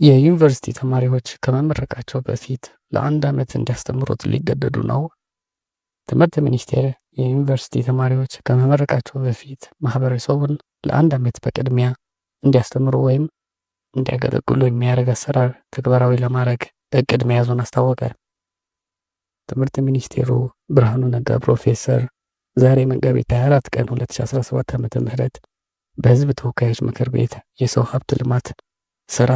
የዩኒቨርሲቲ ተማሪዎች ከመመረቃቸው በፊት ለ1 ዓመት እንዲያስተምሩት ሊገደዱ ነው። ትምህርት ሚኒስቴር የዩኒቨርሲቲ ተማሪዎች ከመመረቃቸው በፊት ማህበረሰቡን ለ1 ዓመት በቅድሚያ እንዲያስተምሩ ወይም እንዲያገለግሉ የሚያደርግ አሰራር ተግባራዊ ለማድረግ እቅድ መያዙን አስታወቀ። ትምህርት ሚኒስቴሩ ብርሃኑ ነጋ ፕሮፌሰር ዛሬ መጋቢት 24 ቀን 2017 ዓ.ም በህዝብ ተወካዮች ምክር ቤት የሰው ሀብት ልማት ስራ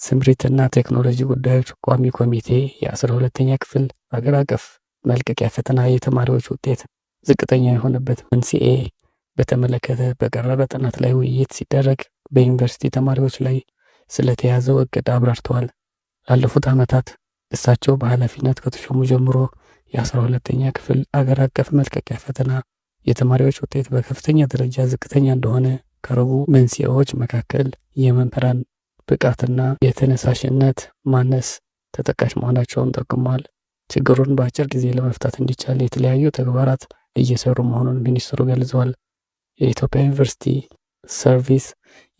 ስምሪትና ቴክኖሎጂ ጉዳዮች ቋሚ ኮሚቴ የ12ኛ ክፍል አገር አቀፍ መልቀቂያ ፈተና የተማሪዎች ውጤት ዝቅተኛ የሆነበት መንስኤ በተመለከተ በቀረበ ጥናት ላይ ውይይት ሲደረግ በዩኒቨርሲቲ ተማሪዎች ላይ ስለተያዘው እቅድ አብራርተዋል። ላለፉት ዓመታት እሳቸው በኃላፊነት ከተሾሙ ጀምሮ የ12ኛ ክፍል አገር አቀፍ መልቀቂያ ፈተና የተማሪዎች ውጤት በከፍተኛ ደረጃ ዝቅተኛ እንደሆነ ከረቡ መንስኤዎች መካከል የመምህራን ብቃትና የተነሳሽነት ማነስ ተጠቃሽ መሆናቸውን ጠቁመዋል። ችግሩን በአጭር ጊዜ ለመፍታት እንዲቻል የተለያዩ ተግባራት እየሰሩ መሆኑን ሚኒስትሩ ገልጸዋል። የኢትዮጵያ ዩኒቨርሲቲ ሰርቪስ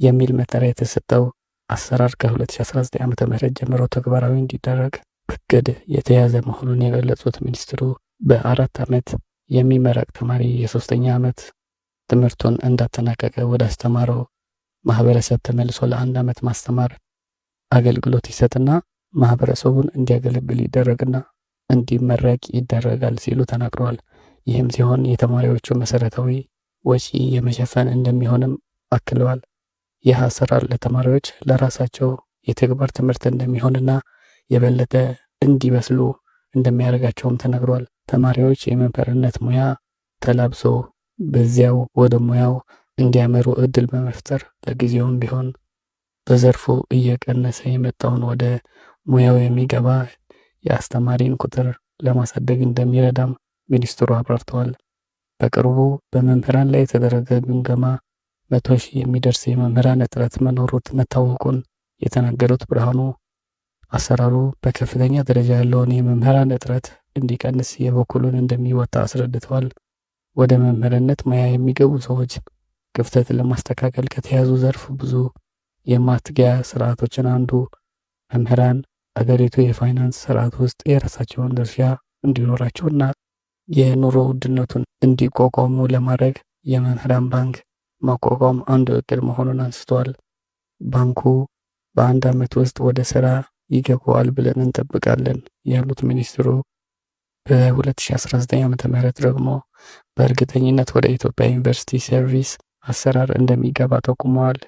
የሚል መጠሪያ የተሰጠው አሰራር ከ2019 ዓ.ም ጀምሮ ተግባራዊ እንዲደረግ እቅድ የተያዘ መሆኑን የገለጹት ሚኒስትሩ በ4 ዓመት የሚመረቅ ተማሪ የ3ኛ ዓመት ትምህርቱን እንዳጠናቀቀ ወደ አስተማረው ማህበረሰብ ተመልሶ ለ1 ዓመት ማስተማር አገልግሎት ይሰጥና ማህበረሰቡን እንዲያገለግል ይደረግና እንዲመረቅ ይደረጋል ሲሉ ተናግረዋል። ይህም ሲሆን የተማሪዎቹ መሰረታዊ ወጪ የመሸፈን እንደሚሆንም አክለዋል። ይህ አሰራር ለተማሪዎች ለራሳቸው የተግባር ትምህርት እንደሚሆንና የበለጠ እንዲበስሉ እንደሚያደርጋቸውም ተነግሯል። ተማሪዎች የመምህርነት ሙያ ተላብሶ በዚያው ወደ ሙያው እንዲያመሩ እድል በመፍጠር ለጊዜውም ቢሆን በዘርፉ እየቀነሰ የመጣውን ወደ ሙያው የሚገባ የአስተማሪን ቁጥር ለማሳደግ እንደሚረዳም ሚኒስትሩ አብራርተዋል። በቅርቡ በመምህራን ላይ የተደረገ ግምገማ 100,000 የሚደርስ የመምህራን እጥረት መኖሩት መታወቁን የተናገሩት ብርሃኑ አሰራሩ በከፍተኛ ደረጃ ያለውን የመምህራን እጥረት እንዲቀንስ የበኩሉን እንደሚወጣ አስረድተዋል። ወደ መምህርነት ሙያ የሚገቡ ሰዎች ክፍተትን ለማስተካከል ከተያዙ ዘርፍ ብዙ የማትጊያ ስርዓቶችን አንዱ መምህራን አገሪቱ የፋይናንስ ስርዓት ውስጥ የራሳቸውን ድርሻ እንዲኖራቸውና የኑሮ ውድነቱን እንዲቋቋሙ ለማድረግ የመምህራን ባንክ ማቋቋም አንዱ እቅድ መሆኑን አንስተዋል። ባንኩ በ1 ዓመት ውስጥ ወደ ስራ ይገባዋል ብለን እንጠብቃለን ያሉት ሚኒስትሩ በ2019 ዓ.ም ደግሞ በእርግጠኝነት ወደ ኢትዮጵያ ዩኒቨርሲቲ ሰርቪስ አሰራር እንደሚገባ ጠቁመዋል።